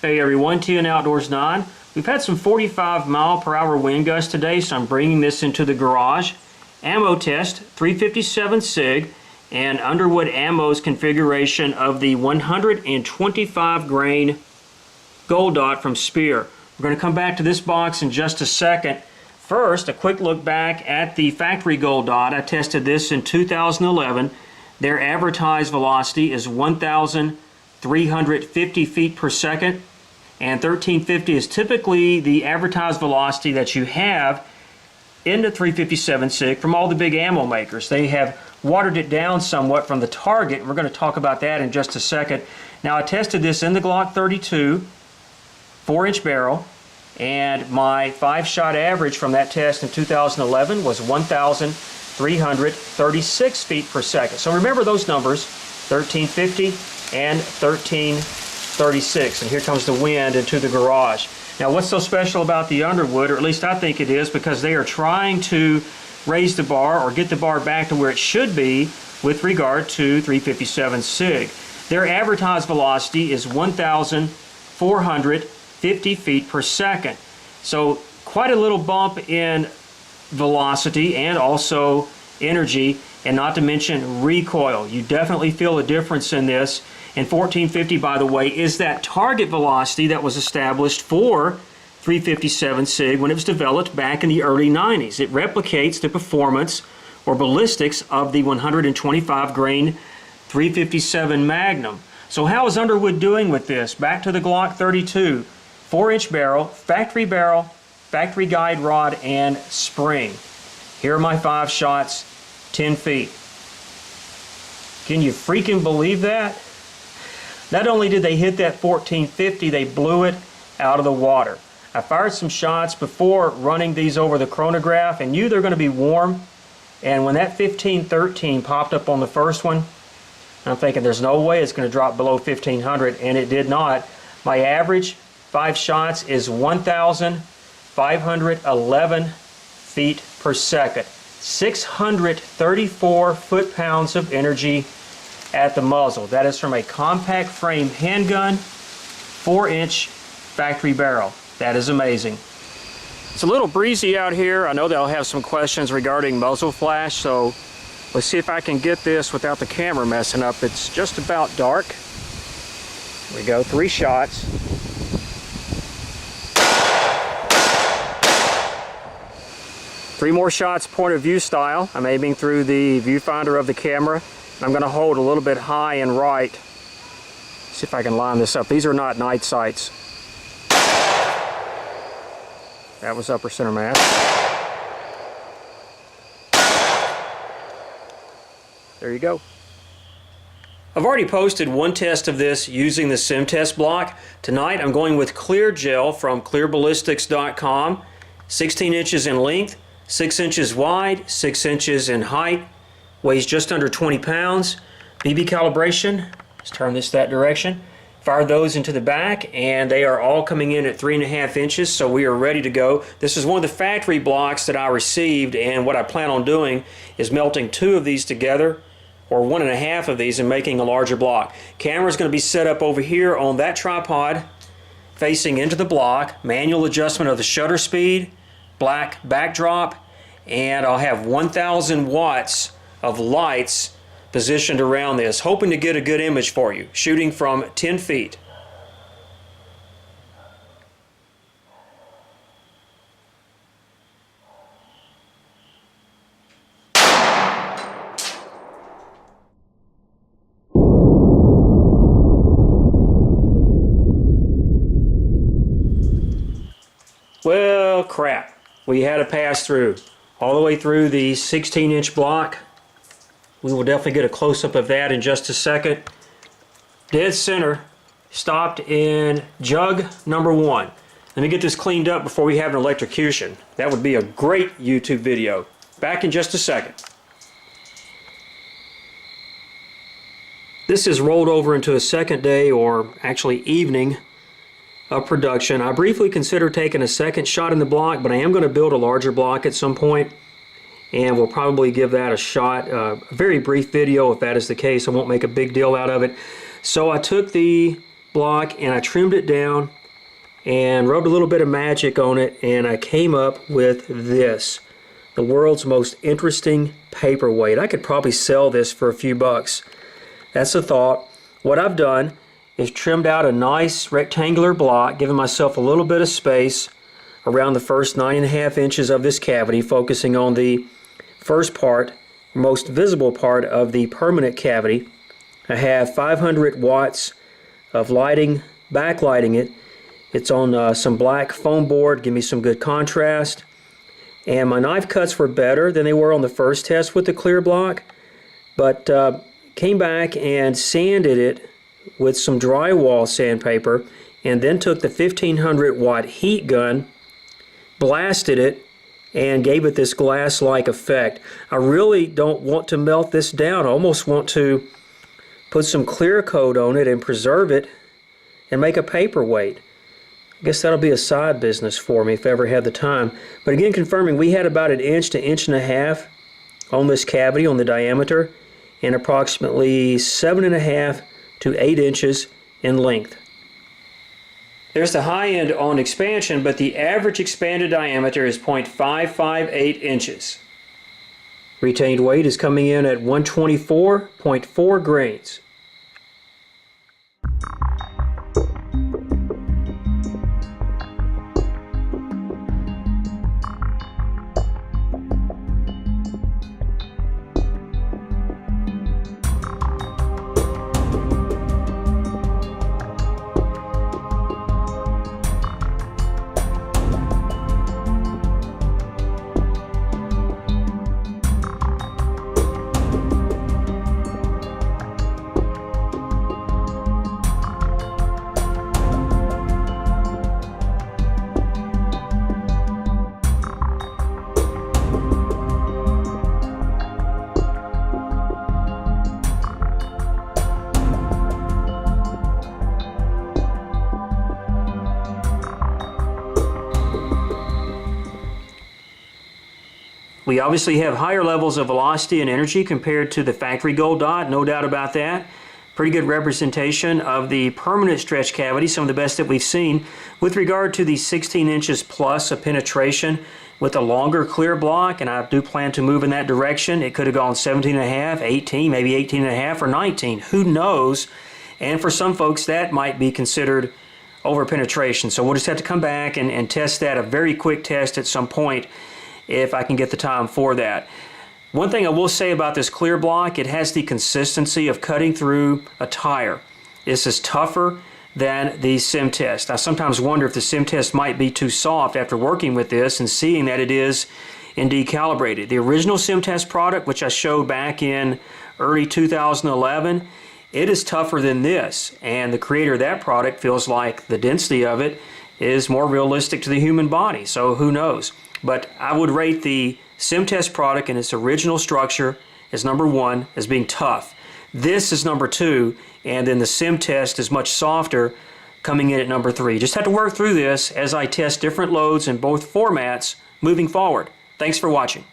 Hey everyone, TN Outdoors 9. We've had some 45-mile-per-hour wind gusts today, so I'm bringing this into the garage. Ammo test, 357 SIG, and Underwood Ammo's configuration of the 125 grain Gold Dot from Speer. We're going to come back to this box in just a second. First, a quick look back at the factory Gold Dot. I tested this in 2011. Their advertised velocity is 1,350 feet per second. And 1350 is typically the advertised velocity that you have in the 357 SIG from all the big ammo makers. They have watered it down somewhat from the target. We're going to talk about that in just a second. Now, I tested this in the Glock 32, 4-inch barrel, and my 5-shot average from that test in 2011 was 1,336 feet per second. So remember those numbers, 1350 and 1336. And here comes the wind into the garage. Now, what's so special about the Underwood, or at least I think it is, because they are trying to raise the bar or get the bar back to where it should be with regard to 357 SIG. Their advertised velocity is 1,450 feet per second. So quite a little bump in velocity and also energy, and not to mention recoil. You definitely feel a difference in this. And 1450, by the way, is that target velocity that was established for 357 SIG when it was developed back in the early 90s. It replicates the performance or ballistics of the 125 grain 357 Magnum. So how is Underwood doing with this? Back to the Glock 32, 4-inch barrel, factory guide rod, and spring. Here are my 5 shots, 10 feet. Can you freaking believe that? Not only did they hit that 1450, they blew it out of the water. I fired some shots before running these over the chronograph and knew they're going to be warm. And when that 1513 popped up on the first one, I'm thinking there's no way it's going to drop below 1500, and it did not. My average 5 shots is 1,511 feet per second. 634 foot-pounds of energy at the muzzle. That is from a compact frame handgun, 4-inch factory barrel. That is amazing. It's a little breezy out here. I know they'll have some questions regarding muzzle flash, so let's see if I can get this without the camera messing up. It's just about dark. Here we go, 3 shots. Three more shots point of view style. I'm aiming through the viewfinder of the camera. I'm going to hold a little bit high and right. See if I can line this up. These are not night sights. That was upper center mass. There you go. I've already posted one test of this using the sim test block. Tonight I'm going with clear gel from ClearBallistics.com. 16 inches in length, 6 inches wide, 6 inches in height. Weighs just under 20 pounds. BB calibration, let's turn this that direction. Fire those into the back, and they are all coming in at 3.5 inches, so we are ready to go. This is one of the factory blocks that I received, and what I plan on doing is melting 2 of these together, or 1.5 of these, and making a larger block. Camera's going to be set up over here on that tripod, facing into the block. Manual adjustment of the shutter speed, black backdrop, and I'll have 1,000 watts of lights positioned around this, hoping to get a good image for you, shooting from 10 feet. Well, crap. We had a pass through all the way through the 16-inch block. We will definitely get a close-up of that in just a second. Dead center, stopped in jug number 1. Let me get this cleaned up before we have an electrocution. That would be a great YouTube video. Back in just a second. This is rolled over into a second day, or actually evening, of production. I briefly considered taking a second shot in the block, but I am going to build a larger block at some point, and we'll probably give that a shot. A very brief video if that is the case. I won't make a big deal out of it. So I took the block and I trimmed it down and rubbed a little bit of magic on it, and I came up with this, the world's most interesting paperweight. I could probably sell this for a few bucks. That's the thought. What I've done is trimmed out a nice rectangular block, giving myself a little bit of space around the first 9.5 inches of this cavity, focusing on the first part, most visible part of the permanent cavity. I have 500 watts of lighting, backlighting it. It's on some black foam board, give me some good contrast. And my knife cuts were better than they were on the first test with the clear block, but came back and sanded it with some drywall sandpaper, and then took the 1500 watt heat gun, blasted it, and gave it this glass-like effect. I really don't want to melt this down. I almost want to put some clear coat on it and preserve it and make a paperweight. I guess that'll be a side business for me if I ever had the time. But again, confirming, we had about 1 inch to 1.5 inches on this cavity, on the diameter, and approximately 7.5 to 8 inches in length. There's the high end on expansion, but the average expanded diameter is 0.558 inches. Retained weight is coming in at 124.4 grains. We obviously have higher levels of velocity and energy compared to the factory Gold Dot, no doubt about that. Pretty good representation of the permanent stretch cavity, some of the best that we've seen. With regard to the 16 inches plus of penetration with a longer clear block, and I do plan to move in that direction. It could have gone 17.5, 18, maybe 18.5 or 19, who knows? And for some folks that might be considered over penetration. So we'll just have to come back and test that, a very quick test at some point, if I can get the time for that. One thing I will say about this clear block, it has the consistency of cutting through a tire. This is tougher than the sim test. I sometimes wonder if the sim test might be too soft after working with this and seeing that it is indeed calibrated. The original sim test product, which I showed back in early 2011, it is tougher than this, and the creator of that product feels like the density of it is more realistic to the human body, so who knows. But I would rate the sim test product in its original structure as number 1, as being tough. This is number 2, and then the sim test is much softer, coming in at number 3. Just have to work through this as I test different loads in both formats moving forward. Thanks for watching.